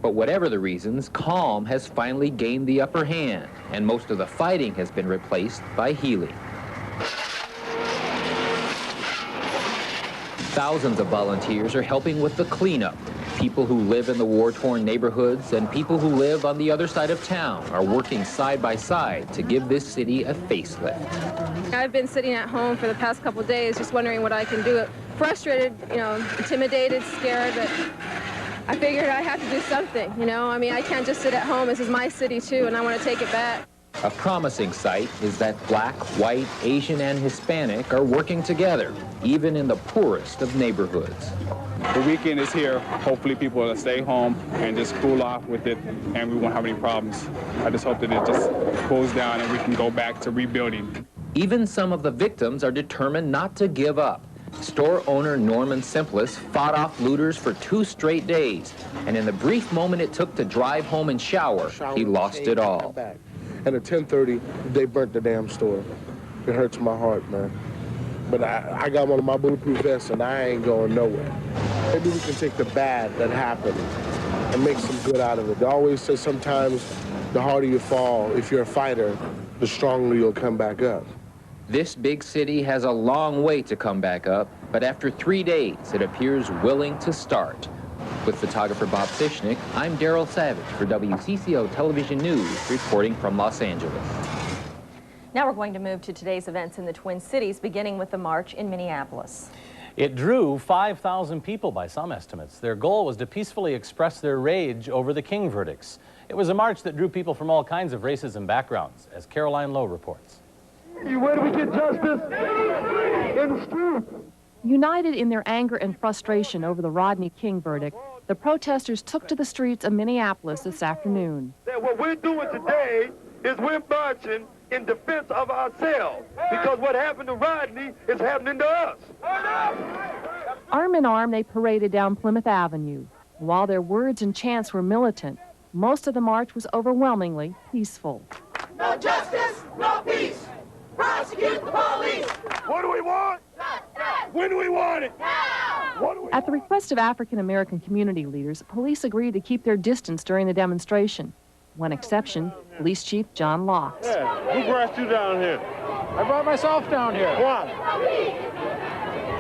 But whatever the reasons, calm has finally gained the upper hand, and most of the fighting has been replaced by healing. Thousands of volunteers are helping with the cleanup. People who live in the war-torn neighborhoods and people who live on the other side of town are working side by side to give this city a facelift. I've been sitting at home for the past couple of days just wondering what I can do. Frustrated, you know, intimidated, scared, but I figured I have to do something, you know? I mean, I can't just sit at home. This is my city, too, and I want to take it back. A promising sight is that black, white, Asian, and Hispanic are working together, even in the poorest of neighborhoods. The weekend is here. Hopefully people will stay home and just cool off with it, and we won't have any problems. I just hope that it just cools down and we can go back to rebuilding. Even some of the victims are determined not to give up. Store owner Norman Simplis fought off looters for 2 straight days, and in the brief moment it took to drive home and shower, he lost it all. And at 10:30, they burnt the damn store. It hurts my heart, man. But I got one of my bulletproof vests, and I ain't going nowhere. Maybe we can take the bad that happened and make some good out of it. They always say sometimes the harder you fall, if you're a fighter, the stronger you'll come back up. This big city has a long way to come back up, but after 3 days, it appears willing to start. With photographer Bob Fishnick, I'm Daryl Savage for WCCO Television News, reporting from Los Angeles. Now we're going to move to today's events in the Twin Cities, beginning with the march in Minneapolis. It drew 5,000 people by some estimates. Their goal was to peacefully express their rage over the King verdicts. It was a march that drew people from all kinds of races and backgrounds, as Caroline Lowe reports. Where do we get justice? In the street. United in their anger and frustration over the Rodney King verdict, the protesters took to the streets of Minneapolis this afternoon. What we're doing today is we're marching in defense of ourselves, because what happened to Rodney is happening to us. Arm in arm, they paraded down Plymouth Avenue. While their words and chants were militant, most of the march was overwhelmingly peaceful. No justice, no peace. Prosecute the police. What do we want? When do we want it? Now. At the request of African American community leaders, police agreed to keep their distance during the demonstration. One exception, Police Chief John Locke. Yeah, who brought you down here? I brought myself down here. Why?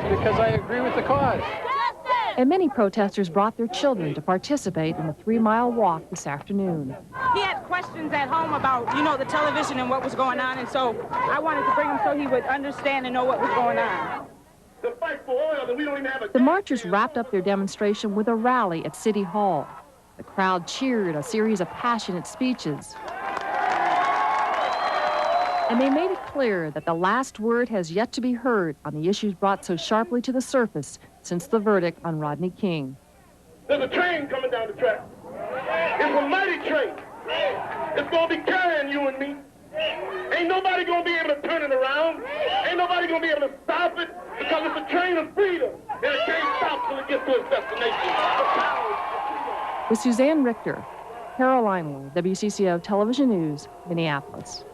Because I agree with the cause. And many protesters brought their children to participate in the 3-mile walk this afternoon. He had questions at home about, you know, the television and what was going on, and so I wanted to bring him so he would understand and know what was going on. The fight for oil, and we don't even have a... The marchers wrapped up their demonstration with a rally at City Hall. The crowd cheered a series of passionate speeches. And they made it clear that the last word has yet to be heard on the issues brought so sharply to the surface since the verdict on Rodney King. There's a train coming down the track. It's a mighty train. It's going to be carrying you and me. Ain't nobody going to be able to turn it around. Ain't nobody going to be able to stop it, because it's a train of freedom. And it can't stop till it gets to its destination. With Suzanne Richter, Caroline Lowe, WCCO Television News, Minneapolis.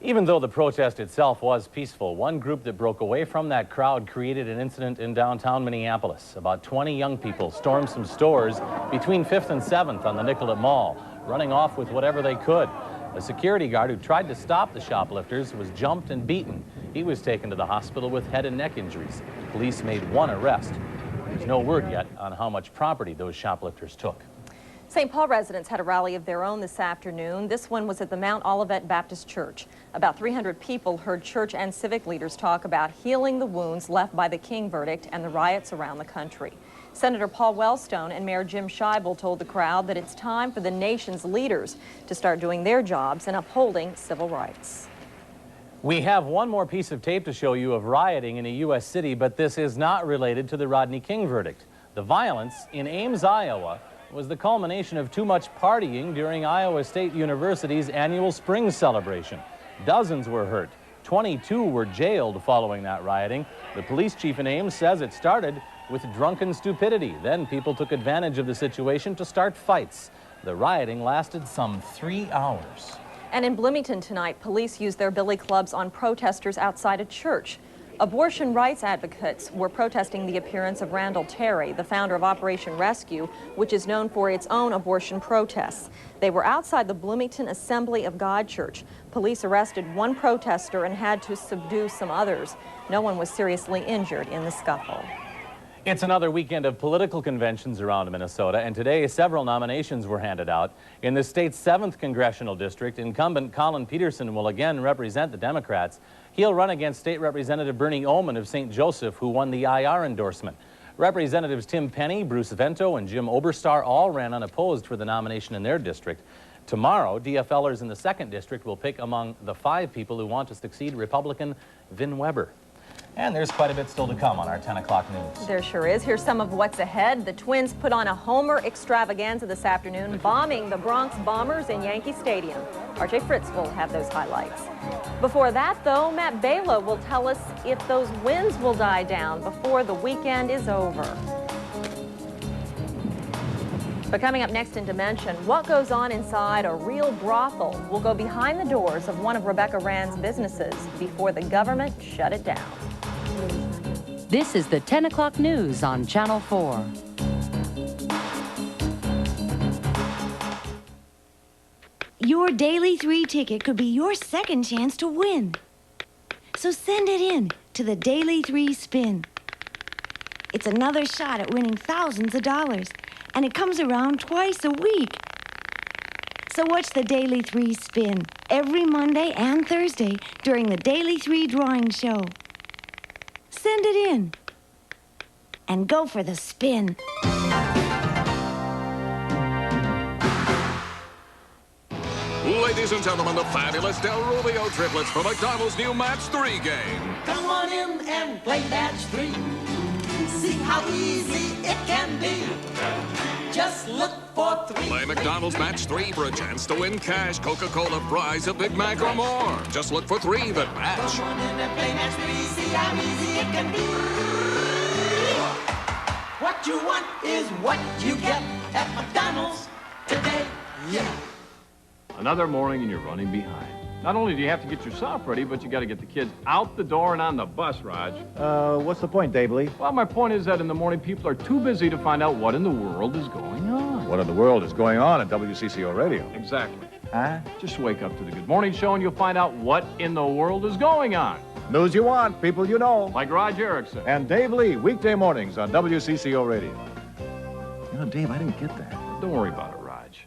Even though the protest itself was peaceful, one group that broke away from that crowd created an incident in downtown Minneapolis. About 20 young people stormed some stores between 5th and 7th on the Nicollet Mall, running off with whatever they could. A security guard who tried to stop the shoplifters was jumped and beaten. He was taken to the hospital with head and neck injuries. Police made 1 arrest. There's no word yet on how much property those shoplifters took. St. Paul residents had a rally of their own this afternoon. This one was at the Mount Olivet Baptist Church. About 300 people heard church and civic leaders talk about healing the wounds left by the King verdict and the riots around the country. Senator Paul Wellstone and Mayor Jim Scheibel told the crowd that it's time for the nation's leaders to start doing their jobs in upholding civil rights. We have one more piece of tape to show you of rioting in a U.S. city, but this is not related to the Rodney King verdict. The violence in Ames, Iowa, was the culmination of too much partying during Iowa State University's annual spring celebration. Dozens were hurt. 22 were jailed following that rioting. The police chief in Ames says it started with drunken stupidity. Then people took advantage of the situation to start fights. The rioting lasted some 3 hours. And in Bloomington tonight, police used their billy clubs on protesters outside a church. Abortion rights advocates were protesting the appearance of Randall Terry, the founder of Operation Rescue, which is known for its own abortion protests. They were outside the Bloomington Assembly of God Church. Police arrested one protester and had to subdue some others. No one was seriously injured in the scuffle. It's another weekend of political conventions around Minnesota, and today several nominations were handed out. In the state's 7th congressional district, incumbent Colin Peterson will again represent the Democrats. He'll run against State Representative Bernie Oman of St. Joseph, who won the IR endorsement. Representatives Tim Penny, Bruce Vento, and Jim Oberstar all ran unopposed for the nomination in their district. Tomorrow, DFLers in the 2nd district will pick among the 5 people who want to succeed Republican Vin Weber. And there's quite a bit still to come on our 10 o'clock news. There sure is. Here's some of what's ahead. The Twins put on a Homer extravaganza this afternoon, bombing the Bronx Bombers in Yankee Stadium. RJ Fritz will have those highlights. Before that, though, Matt Bela will tell us if those winds will die down before the weekend is over. But coming up next in Dimension, what goes on inside a real brothel? We'll go behind the doors of one of Rebecca Rand's businesses before the government shut it down. This is the 10 o'clock news on Channel 4. Your Daily 3 ticket could be your second chance to win. So send it in to the Daily 3 Spin. It's another shot at winning thousands of dollars, and it comes around twice a week. So watch the Daily 3 Spin every Monday and Thursday during the Daily 3 Drawing Show. Send it in and go for the spin. Ladies and gentlemen, the fabulous Del Rubio triplets for McDonald's new Match 3 game. Come on in and play Match 3. See how easy it can be. Just look for 3. Play McDonald's Match 3 for a chance to win cash, Coca-Cola, fries, a Big Mac, or more. Just look for 3 that match. Come on in and play Match 3. See how easy it can be. What you want is what you get at McDonald's today. Yeah. Another morning and you're running behind. Not only do you have to get yourself ready, but you got to get the kids out the door and on the bus, Raj. What's the point, Dave Lee? Well, my point is that in the morning, people are too busy to find out what in the world is going on. What in the world is going on at WCCO Radio? Exactly. Huh? Just wake up to the Good Morning Show and you'll find out what in the world is going on. News you want, people you know. Like Raj Erickson. And Dave Lee, weekday mornings on WCCO Radio. You know, Dave, I didn't get that. Don't worry about it, Raj.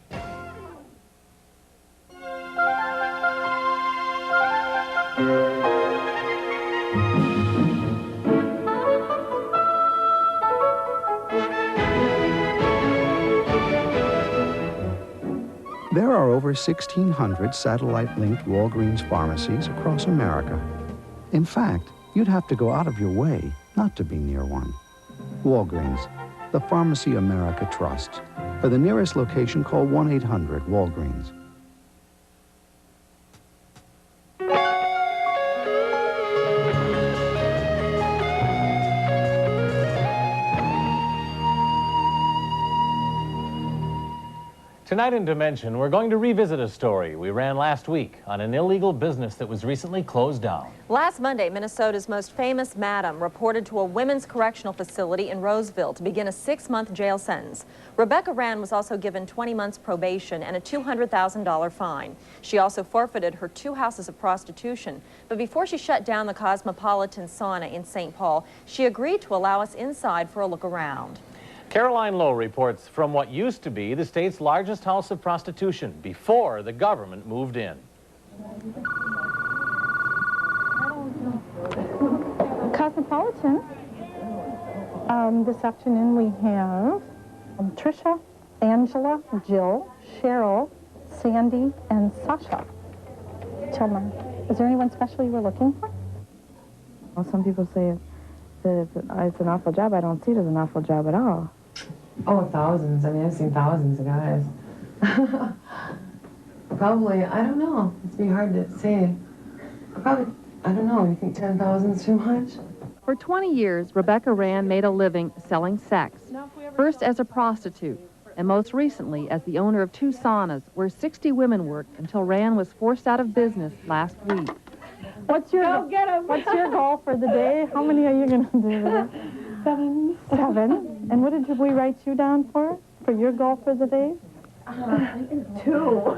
There are over 1,600 satellite-linked Walgreens pharmacies across America. In fact, you'd have to go out of your way not to be near one. Walgreens, the pharmacy America trusts. For the nearest location, call 1-800-WALGREENS. Tonight in Dimension, we're going to revisit a story we ran last week on an illegal business that was recently closed down. Last Monday, Minnesota's most famous madam reported to a women's correctional facility in Roseville to begin a 6-month jail sentence. Rebecca Rand was also given 20 months probation and a $200,000 fine. She also forfeited her 2 houses of prostitution. But before she shut down the Cosmopolitan Sauna in St. Paul, she agreed to allow us inside for a look around. Caroline Lowe reports from what used to be the state's largest house of prostitution before the government moved in. Cosmopolitan. This afternoon we have Tricia, Angela, Jill, Cheryl, Sandy, and Sasha. Children, is there anyone special you were looking for? Well, some people say that it's an awful job. I don't see it as an awful job at all. Oh, thousands. I mean, I've seen thousands of guys. Probably, I don't know. It's be hard to say. Probably, I don't know. You think 10,000 is too much? For 20 years, Rebecca Rand made a living selling sex, first as a prostitute, and most recently as the owner of 2 saunas where 60 women worked until Rand was forced out of business last week. What's your goal for the day? How many are you going to do? 7. 7. And what did we write you down for your goal for the day? 2.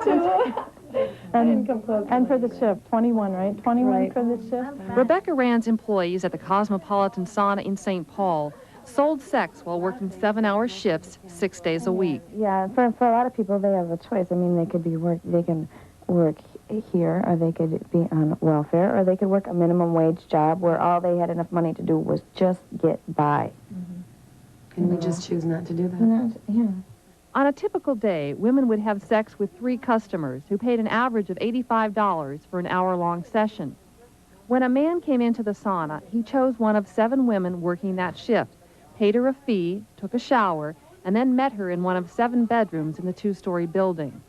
2. And for the shift, 21, right? 21 Right. for the shift? Rebecca Rand's employees at the Cosmopolitan Sauna in St. Paul sold sex while working 7-hour shifts 6 days a week. Yeah, for a lot of people, they have a choice. I mean, they can work here, or they could be on welfare, or they could work a minimum wage job where all they had enough money to do was just get by. And we just choose not to do that. Yeah. On a typical day, women would have sex with 3 customers who paid an average of $85 for an hour-long session. When a man came into the sauna, he chose one of 7 women working that shift, paid her a fee, took a shower, and then met her in one of 7 bedrooms in the 2-story building.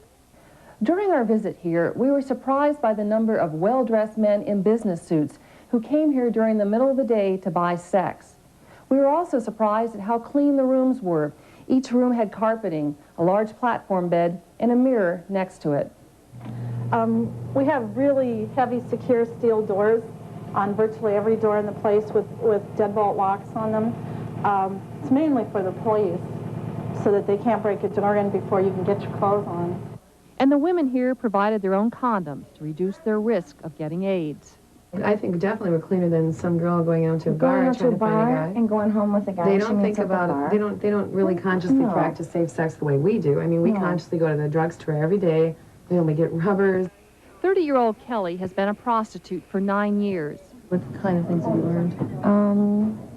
During our visit here, we were surprised by the number of well-dressed men in business suits who came here during the middle of the day to buy sex. We were also surprised at how clean the rooms were. Each room had carpeting, a large platform bed, and a mirror next to it. We have really heavy, secure steel doors on virtually every door in the place with deadbolt locks on them. It's mainly for the police, so that they can't break a door in before you can get your clothes on. And the women here provided their own condoms to reduce their risk of getting AIDS. I think definitely we're cleaner than some girl going out to a bar Going out to trying a to find a bar guy. and going home with a guy. They she don't meets think at the about bar. it. They don't really consciously No. practice safe sex the way we do. I mean, we No. consciously go to the drugstore every day. You know, we get rubbers. 30-year-old Kelly has been a prostitute for 9 years. What kind of things have you learned?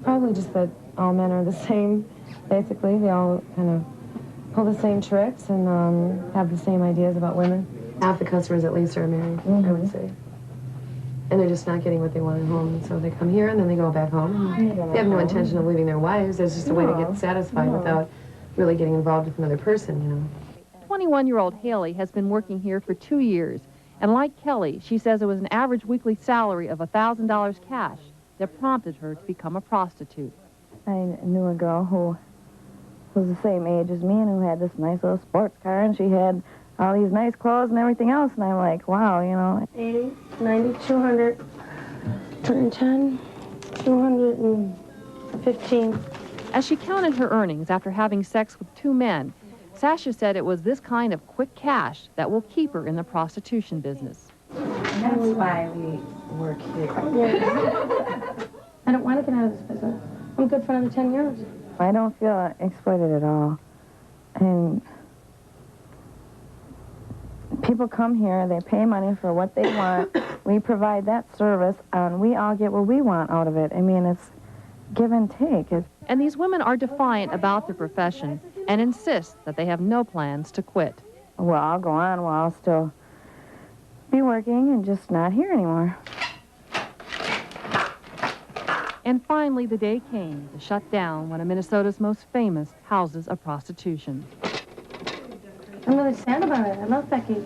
Probably just that all men are the same, basically. They all kind of pull the same tricks and have the same ideas about women. Half the customers at least are married, I would say. And they're just not getting what they want at home. So they come here and then they go back home. They have no intention of leaving their wives. It's just a way to get satisfied without really getting involved with another person, you know. 21-year-old Haley has been working here for 2 years. And like Kelly, she says it was an average weekly salary of $1,000 cash that prompted her to become a prostitute. I knew a girl who was the same age as me and who had this nice little sports car, and she had all these nice clothes and everything else, and I'm like, wow, you know. 80, 90, 200, 210, 215. As she counted her earnings after having sex with 2 men, Sasha said it was this kind of quick cash that will keep her in the prostitution business. That's why we work here. I don't want to get out of this business. I'm good for another 10 years. I don't feel exploited at all. And people come here, they pay money for what they want. We provide that service, and we all get what we want out of it. I mean, it's give and take. And these women are defiant about their profession and insist that they have no plans to quit. Well, I'll go on while I'll still be working and just not here anymore. And finally, the day came to shut down one of Minnesota's most famous houses of prostitution. I'm really sad about it. I love Becky.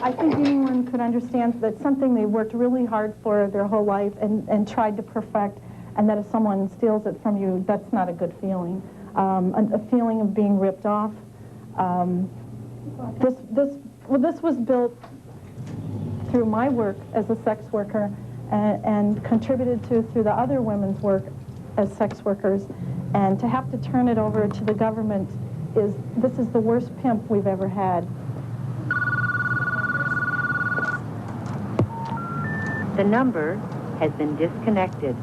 I think anyone could understand that something they worked really hard for their whole life and tried to perfect, and that if someone steals it from you, that's not a good feeling. A feeling of being ripped off. This was built through my work as a sex worker and contributed to through the other women's work as sex workers. And to have to turn it over to the government this is the worst pimp we've ever had. The number has been disconnected.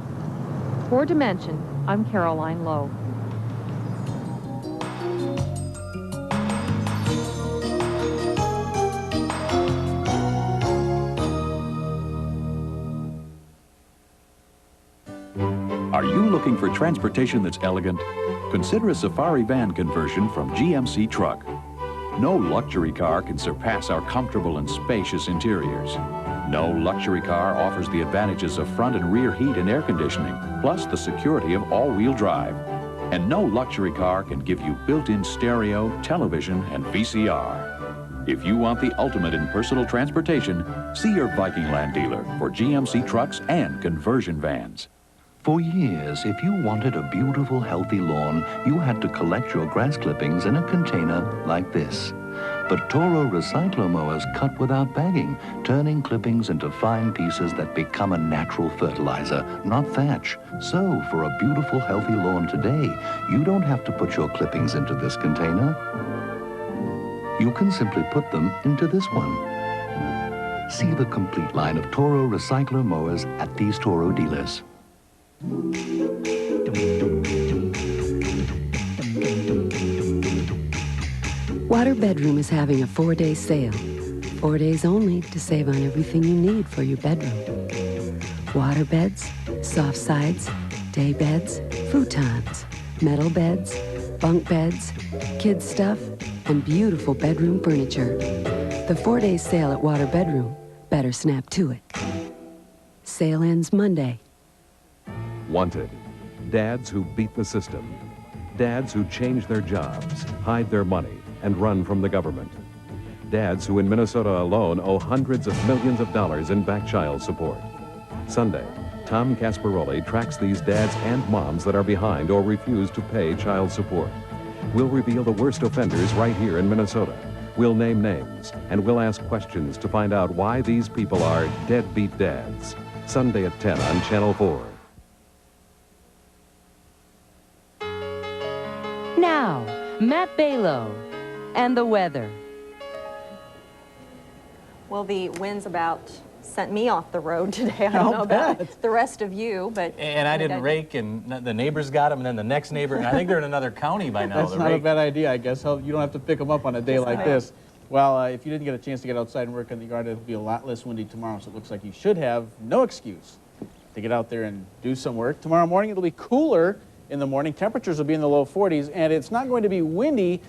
For Dimension, I'm Caroline Lowe. Are you looking for transportation that's elegant? Consider a safari van conversion from GMC Truck. No luxury car can surpass our comfortable and spacious interiors. No luxury car offers the advantages of front and rear heat and air conditioning, plus the security of all-wheel drive. And no luxury car can give you built-in stereo, television, and VCR. If you want the ultimate in personal transportation, see your Viking Land dealer for GMC trucks and conversion vans. For years, if you wanted a beautiful, healthy lawn, you had to collect your grass clippings in a container like this. But Toro recycler mowers cut without bagging, turning clippings into fine pieces that become a natural fertilizer, not thatch. So, for a beautiful, healthy lawn today, you don't have to put your clippings into this container. You can simply put them into this one. See the complete line of Toro recycler mowers at these Toro dealers. Water Bedroom is having a 4-day sale. 4 days only to save on everything you need for your bedroom. Water beds, soft sides, day beds, futons, metal beds, bunk beds, kids stuff, and beautiful bedroom furniture. The 4-day sale at Water Bedroom. Better snap to it. Sale ends Monday. Wanted. Dads who beat the system. Dads who change their jobs, hide their money, and run from the government. Dads who in Minnesota alone owe hundreds of millions of dollars in back child support. Sunday, Tom Casparoli tracks these dads and moms that are behind or refuse to pay child support. We'll reveal the worst offenders right here in Minnesota. We'll name names, and we'll ask questions to find out why these people are deadbeat dads. Sunday at 10 on Channel 4. Now, Matt Balow and the weather. Well, the winds about sent me off the road today. I don't know about the rest of you, but... And I didn't rake, and the neighbors got them, and then the next neighbor, and I think they're in another county by now. That's not a bad idea, I guess. You don't have to pick them up on a day like this. Well, if you didn't get a chance to get outside and work in the yard, it'll be a lot less windy tomorrow, so it looks like you should have no excuse to get out there and do some work. Tomorrow morning, it'll be cooler in the morning. Temperatures will be in the low 40s, and it's not going to be windy,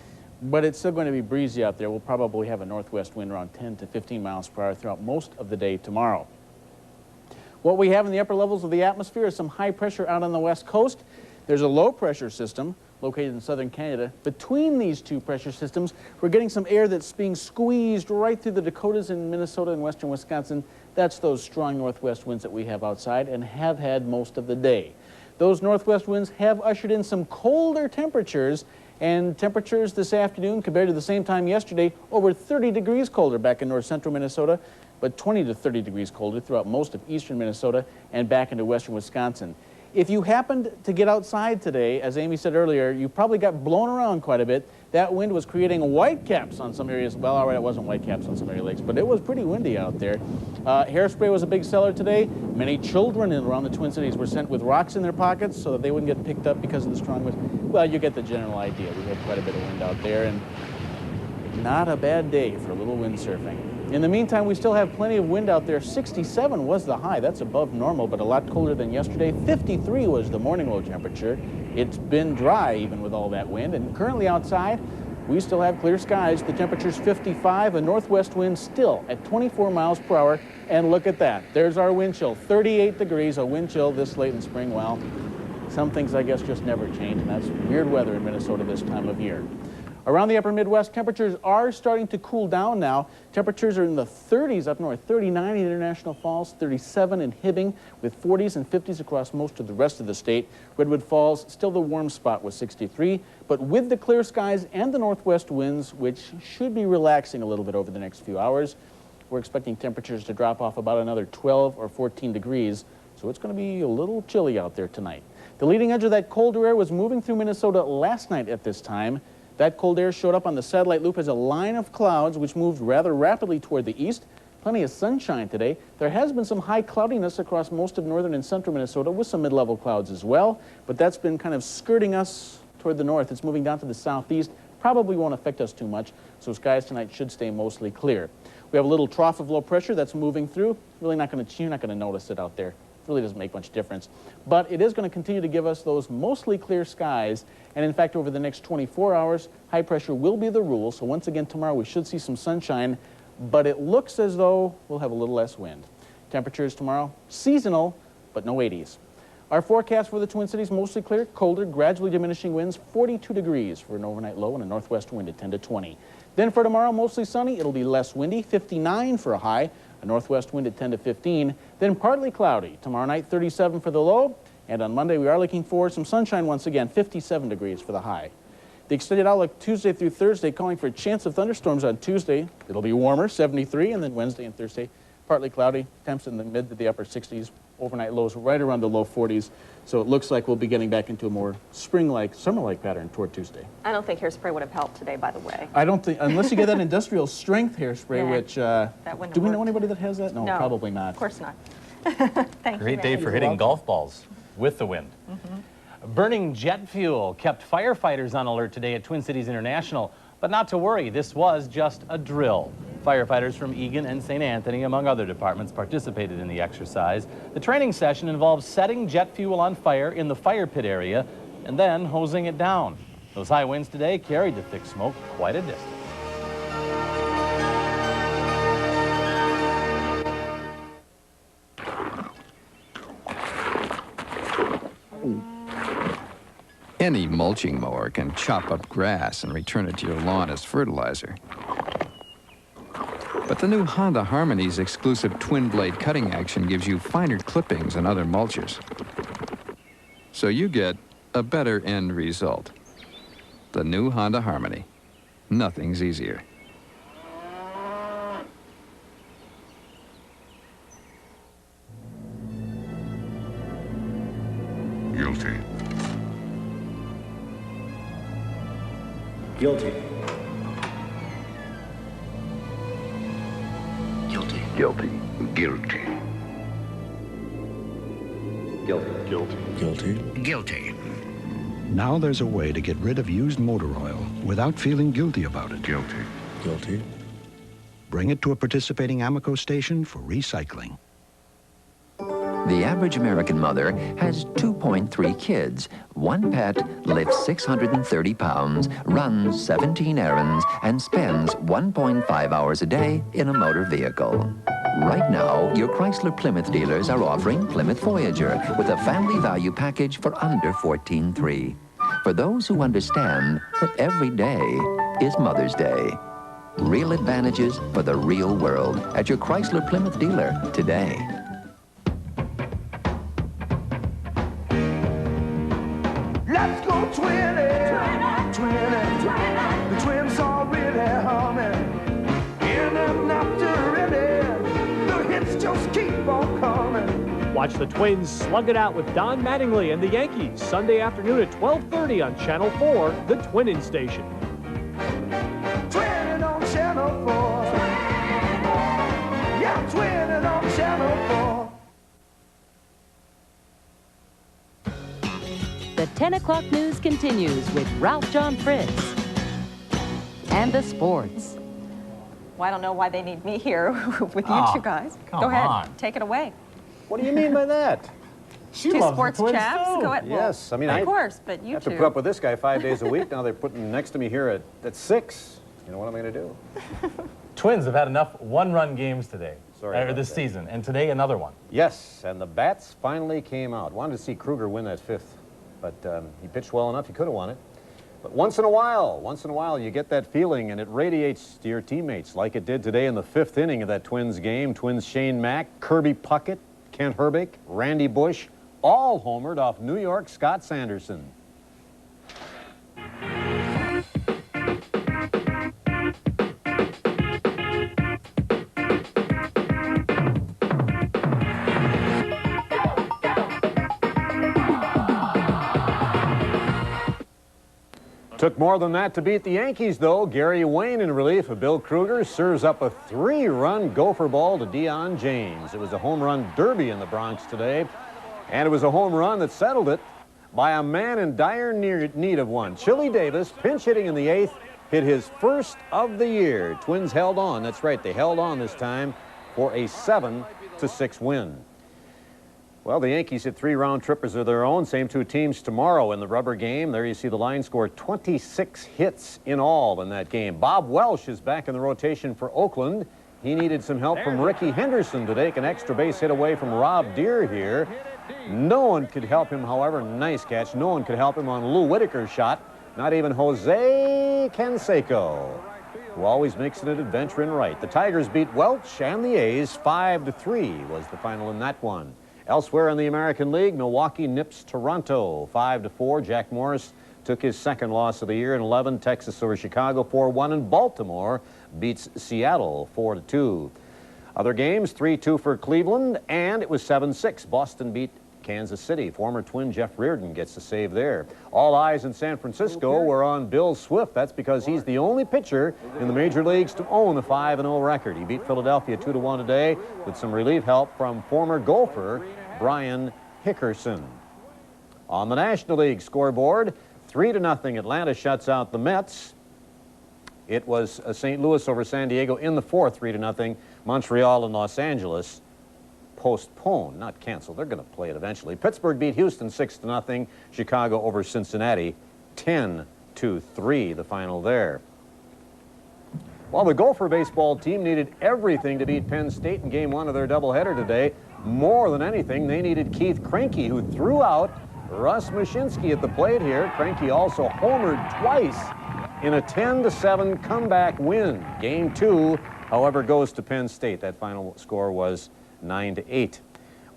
but it's still going to be breezy out there. We'll probably have a northwest wind around 10 to 15 miles per hour throughout most of the day tomorrow. What we have in the upper levels of the atmosphere is some high pressure out on the west coast. There's a low pressure system located in southern Canada. Between these two pressure systems, we're getting some air that's being squeezed right through the Dakotas and Minnesota and western Wisconsin. That's those strong northwest winds that we have outside and have had most of the day. Those northwest winds have ushered in some colder temperatures, and temperatures this afternoon compared to the same time yesterday, over 30 degrees colder back in north central Minnesota, but 20 to 30 degrees colder throughout most of eastern Minnesota and back into western Wisconsin. If you happened to get outside today, as Amy said earlier, you probably got blown around quite a bit. That wind was creating whitecaps on some areas. Well, all right, it wasn't whitecaps on some area lakes, but it was pretty windy out there. Hairspray was a big seller today. Many children around the Twin Cities were sent with rocks in their pockets so that they wouldn't get picked up because of the strong wind. Well, you get the general idea. We had quite a bit of wind out there, and not a bad day for a little windsurfing. In the meantime, we still have plenty of wind out there. 67 was the high. That's above normal, but a lot colder than yesterday. 53 was the morning low temperature. It's been dry even with all that wind, and currently outside, we still have clear skies. The temperature's 55, a northwest wind still at 24 miles per hour, and look at that. There's our wind chill, 38 degrees, a wind chill this late in spring. Well, some things, I guess, just never change, and that's weird weather in Minnesota this time of year. Around the upper Midwest, temperatures are starting to cool down now. Temperatures are in the 30s up north, 39 in International Falls, 37 in Hibbing, with 40s and 50s across most of the rest of the state. Redwood Falls, still the warm spot with 63, but with the clear skies and the northwest winds, which should be relaxing a little bit over the next few hours, we're expecting temperatures to drop off about another 12 or 14 degrees, so it's going to be a little chilly out there tonight. The leading edge of that colder air was moving through Minnesota last night at this time. That cold air showed up on the satellite loop as a line of clouds which moved rather rapidly toward the east. Plenty of sunshine today. There has been some high cloudiness across most of northern and central Minnesota with some mid-level clouds as well, but that's been kind of skirting us toward the north. It's moving down to the southeast. Probably won't affect us too much, so skies tonight should stay mostly clear. We have a little trough of low pressure that's moving through. Really not going to, you're not going to notice it out there. Really doesn't make much difference. But it is going to continue to give us those mostly clear skies. And in fact, over the next 24 hours, high pressure will be the rule. So once again, tomorrow we should see some sunshine, but it looks as though we'll have a little less wind. Temperatures tomorrow, seasonal, but no 80s. Our forecast for the Twin Cities, mostly clear, colder, gradually diminishing winds, 42 degrees for an overnight low and a northwest wind at 10 to 20. Then for tomorrow, mostly sunny, it'll be less windy, 59 for a high, a northwest wind at 10 to 15, then partly cloudy. Tomorrow night, 37 for the low, and on Monday we are looking for some sunshine once again, 57 degrees for the high. The extended outlook Tuesday through Thursday, calling for a chance of thunderstorms on Tuesday. It'll be warmer, 73, and then Wednesday and Thursday, partly cloudy. Temps in the mid to the upper 60s. Overnight lows right around the low 40s. So it looks like we'll be getting back into a more spring-like, summer-like pattern toward Tuesday. I don't think hairspray would have helped today, by the way. I don't think, unless you get that industrial strength hairspray, Yeah, which, that wouldn't do we have know worked. anybody that has that? No, probably not. Of course not. Thank Great you, day Randy. for hitting golf balls with the wind. Burning jet fuel kept firefighters on alert today at Twin Cities International, but not to worry, this was just a drill. Firefighters from Egan and St. Anthony, among other departments, participated in the exercise. The training session involves setting jet fuel on fire in the fire pit area and then hosing it down. Those high winds today carried the thick smoke quite a distance. Any mulching mower can chop up grass and return it to your lawn as fertilizer. But the new Honda Harmony's exclusive twin-blade cutting action gives you finer clippings and other mulches. So you get a better end result. The new Honda Harmony. Nothing's easier. Guilty. Guilty. Guilty. Guilty. Guilty. Guilty. Guilty. Guilty. Guilty. Now there's a way to get rid of used motor oil without feeling guilty about it. Guilty. Guilty. Bring it to a participating Amoco station for recycling. The average American mother has 2.3 kids. One pet lifts 630 pounds, runs 17 errands, and spends 1.5 hours a day in a motor vehicle. Right now, your Chrysler-Plymouth dealers are offering Plymouth Voyager with a family value package for under $14,300. For those who understand that every day is Mother's Day. Real advantages for the real world at your Chrysler-Plymouth dealer today. Let's go twinning, twinning. The twins are really humming. In and after inning, the hits just keep on coming. Watch the Twins slug it out with Don Mattingly and the Yankees Sunday afternoon at 12:30 on Channel 4, the Twinning Station. Twinning on Channel 4. Yeah, twinning on Channel 4. The 10 o'clock news continues with Ralph John Fritz. And the sports. Well, I don't know why they need me here with you two guys. Go ahead, take it away. What do you mean by that? She two loves sports the Twins chaps. too. Go ahead. Yes, well, I mean, of course, but you have two. to put up with this guy 5 days a week. Now they're putting him next to me here at 6. You know what am I going to do? Twins have had enough one-run games today, Sorry or this season, and today another one. Yes, and the bats finally came out. Wanted to see Kruger win that 5th, but he pitched well enough. He could have won it. But once in a while, you get that feeling, and it radiates to your teammates, like it did today in the 5th inning of that Twins game. Twins Shane Mack, Kirby Puckett, Kent Herbeck, Randy Bush, all homered off New York Scott Sanderson. Took more than that to beat the Yankees, though. Gary Wayne in relief of Bill Kruger serves up a 3-run gopher ball to Deion James. It was a home run derby in the Bronx today, and it was a home run that settled it by a man in dire need of one. Chili Davis, pinch hitting in the 8th, hit his first of the year. Twins held on. That's right, they held on this time for a 7-6 win. Well, the Yankees hit 3 round trippers of their own. Same 2 teams tomorrow in the rubber game. There you see the line score 26 hits in all in that game. Bob Welsh is back in the rotation for Oakland. He needed some help from Ricky Henderson to take an extra base hit away from Rob Deere here. No one could help him, however. Nice catch. No one could help him on Lou Whitaker's shot. Not even Jose Canseco, who always makes it an adventure in right. The Tigers beat Welch and the A's 5-3 was the final in that one. Elsewhere in the American League, Milwaukee nips Toronto 5-4. Jack Morris took his second loss of the year in 11. Texas over Chicago 4-1, and Baltimore beats Seattle 4-2. Other games, 3-2 for Cleveland, and it was 7-6. Boston beat Kansas City. Former Twin Jeff Reardon gets the save there. All eyes in San Francisco were on Bill Swift. That's because he's the only pitcher in the major leagues to own a 5-0 record. He beat Philadelphia 2-1 today with some relief help from former golfer Brian Hickerson. On the National League scoreboard, 3-0 Atlanta shuts out the Mets. It was St. Louis over San Diego in the fourth, 3-0. Montreal and Los Angeles postponed, not canceled. They're going to play it eventually. Pittsburgh beat Houston 6-0. Chicago over Cincinnati 10-3, the final there. Well, the Gopher baseball team needed everything to beat Penn State in game one of their doubleheader today. More than anything, they needed Keith Cranky, who threw out Russ Mashinsky at the plate here. Cranky also homered twice in a 10-7 comeback win. Game two, however, goes to Penn State. That final score was 9-8.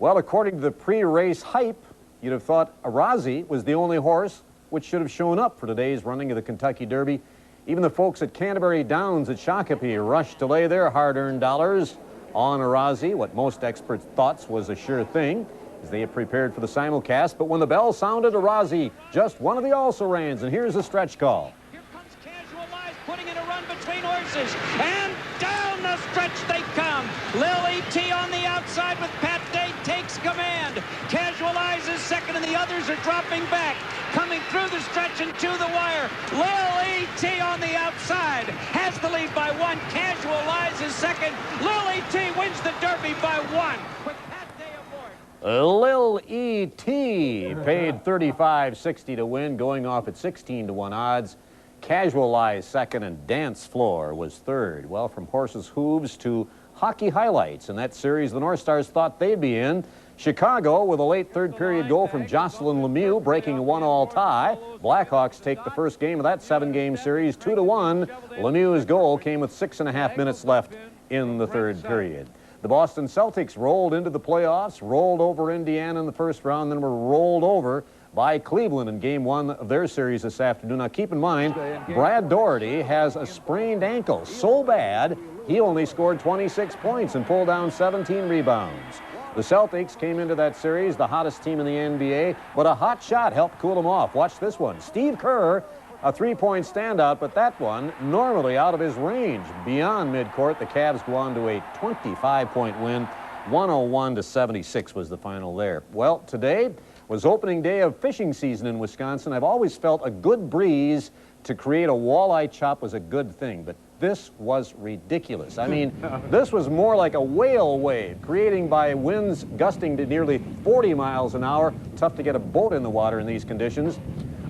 Well, according to the pre-race hype, you'd have thought Arazi was the only horse which should have shown up for today's running of the Kentucky Derby. Even the folks at Canterbury Downs at Shakopee rushed to lay their hard-earned dollars on Arazi, what most experts thought was a sure thing, as they had prepared for the simulcast. But when the bell sounded, Arazi just one of the also-rans, and here's a stretch call. Here comes Casualized, putting in a run between horses, and down the stretch they come. Lil E.T. on the outside with Pat Day takes command. Casualized is second, and the others are dropping back. Coming through the stretch and to the wire. Lil E.T. on the outside has the lead by one. Casualized is second. Lil E.T. wins the Derby by one. With Pat Day aboard. Lil E.T. paid $35.60 to win, going off at 16-1 odds. Casualized second, and Dance Floor was third. Well, from horses' hooves to hockey highlights in that series the North Stars thought they'd be in. Chicago with a late third-period goal from Jocelyn Lemieux, breaking a 1-all tie. Blackhawks take the first game of that 7-game series 2-1. Lemieux's goal came with 6.5 minutes left in the third period. The Boston Celtics rolled into the playoffs, rolled over Indiana in the first round, then were rolled over by Cleveland in game one of their series this afternoon. Now, keep in mind, Brad Daugherty has a sprained ankle so bad he only scored 26 points and pulled down 17 rebounds. The Celtics came into that series the hottest team in the NBA, but a hot shot helped cool them off. Watch this one. Steve Kerr, a three-point standout, but that one normally out of his range. Beyond midcourt, the Cavs go on to a 25-point win. 101-76 was the final there. Well, today was opening day of fishing season in Wisconsin. I've always felt a good breeze to create a walleye chop was a good thing, but this was ridiculous. I mean, this was more like a whale wave, creating by winds gusting to nearly 40 miles an hour. Tough to get a boat in the water in these conditions.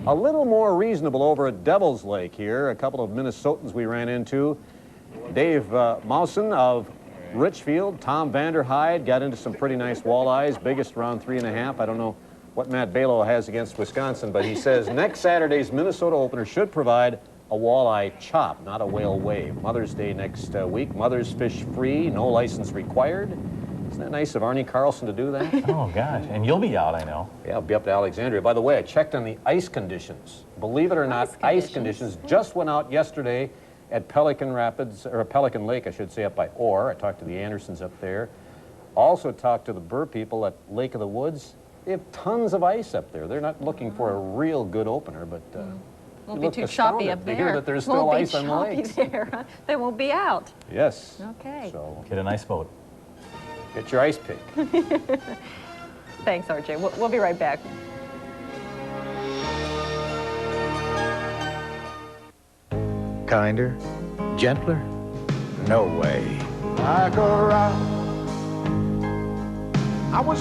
A little more reasonable over at Devil's Lake here. A couple of Minnesotans we ran into. Dave Mausen of Richfield, Tom Vanderhyde got into some pretty nice walleyes, biggest around 3.5. I don't know what Matt Balo has against Wisconsin, but he says next Saturday's Minnesota opener should provide a walleye chop, not a whale wave. Mother's Day next week. Mothers fish free, no license required. Isn't that nice of Arnie Carlson to do that? Oh, gosh. And you'll be out, I know. Yeah, I'll be up to Alexandria. By the way, I checked on the ice conditions. Believe it or not, ice conditions just went out yesterday at Pelican Rapids, or Pelican Lake, I should say, up by Orr. I talked to the Andersons up there. Also talked to the Burr people at Lake of the Woods. They have tons of ice up there. They're not looking for a real good opener, but won't be too choppy up there. To hear that there's still ice on the lakes. There. They won't be out. Yes. Okay. So get a nice boat. Get your ice pick. Thanks, RJ. We'll be right back. Kinder? Gentler? No way. Like a rock, I was